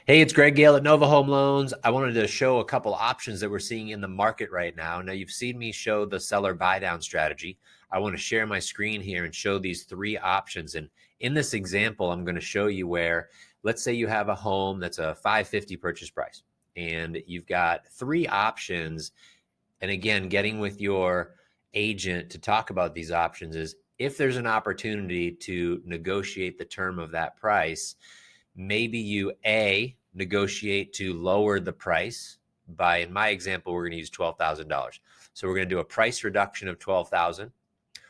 Hey, it's Greg Gale at Nova Home Loans. I wanted to show a couple options that we're seeing in the market right now. Now, you've seen me show the seller buy down strategy. I want to share my screen here and show these three options. And in this example, I'm going to show you where, let's say you have a home that's a 550 purchase price, and you've got three options. And again, getting with your agent to talk about these options is if there's an opportunity to negotiate the term of that price, maybe you negotiate to lower the price by, in my example, we're going to use $12,000. So we're going to do a price reduction of $12,000.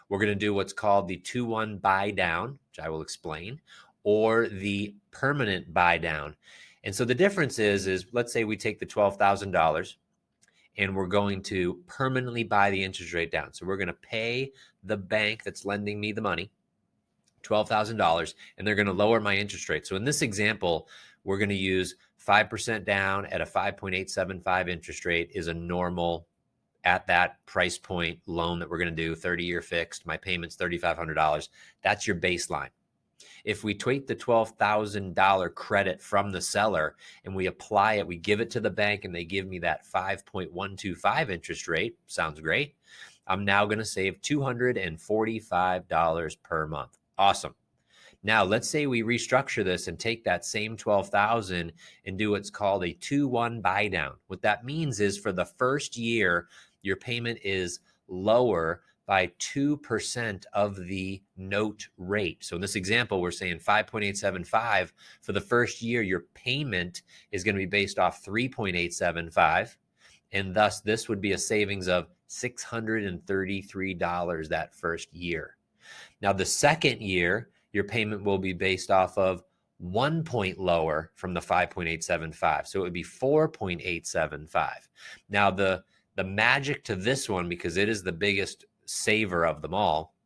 We're going to do what's called the 2-1 buy down, which I will explain, or the permanent buy down. And so the difference is let's say we take the $12,000 and we're going to permanently buy the interest rate down. So we're going to pay the bank that's lending me the money $12,000, and they're going to lower my interest rate. So in this example, we're going to use 5% down at a 5.875 interest rate is a normal at that price point loan that we're going to do, 30-year fixed. My payment's $3,500. That's your baseline. If we tweak the $12,000 credit from the seller and we apply it, we give it to the bank and they give me that 5.125 interest rate, sounds great. I'm now going to save $245 per month. Awesome. Now, let's say we restructure this and take that same $12,000 and do what's called a 2-1 buy down. What that means is for the first year, your payment is lower by 2% of the note rate. So in this example, we're saying 5.875. For the first year, your payment is going to be based off 3.875. And thus, this would be a savings of $633 that first year. Now, the second year, your payment will be based off of 1 point lower from the 5.875. So it would be 4.875. Now, the magic to this one, because it is the biggest saver of them all,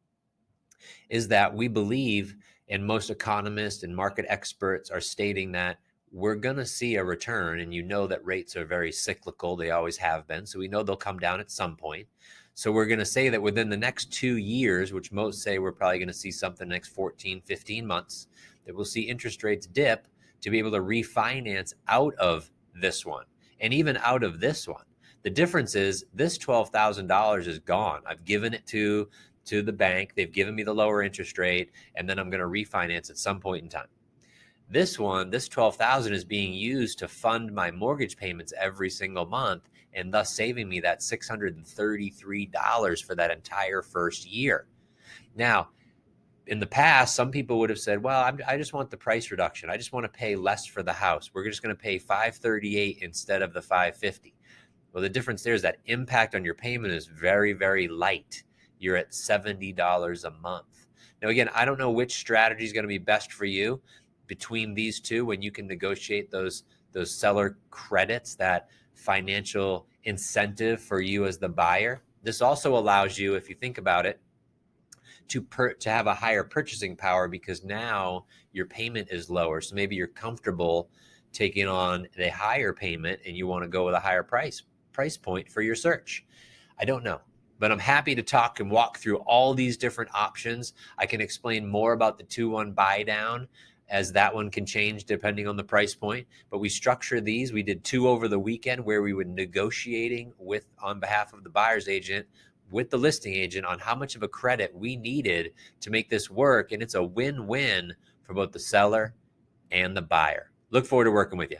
is that we believe, and most economists and market experts are stating that we're going to see a return. And you know that rates are very cyclical. They always have been. So we know they'll come down at some point. So we're going to say that within the next 2 years, which most say we're probably going to see something the next 14, 15 months, that we'll see interest rates dip to be able to refinance out of this one and even out of this one. The difference is this $12,000 is gone. I've given it to the bank. They've given me the lower interest rate, and then I'm going to refinance at some point in time. This one, this $12,000 is being used to fund my mortgage payments every single month, and thus saving me that $633 for that entire first year. Now, in the past, some people would have said, well, I just want the price reduction. I just want to pay less for the house. We're just going to pay $538 instead of the $550. Well, the difference there is that impact on your payment is very, very light. You're at $70 a month. Now, again, I don't know which strategy is going to be best for you between these two when you can negotiate those seller credits, that financial incentive for you as the buyer. This also allows you, if you think about it, to have a higher purchasing power because now your payment is lower. So maybe you're comfortable taking on a higher payment and you want to go with a higher price point for your search. I don't know, but I'm happy to talk and walk through all these different options. I can explain more about the 2-1 buy down, as that one can change depending on the price point. But we structure these. We did 2 over the weekend where we were negotiating on behalf of the buyer's agent with the listing agent on how much of a credit we needed to make this work. And it's a win-win for both the seller and the buyer. Look forward to working with you.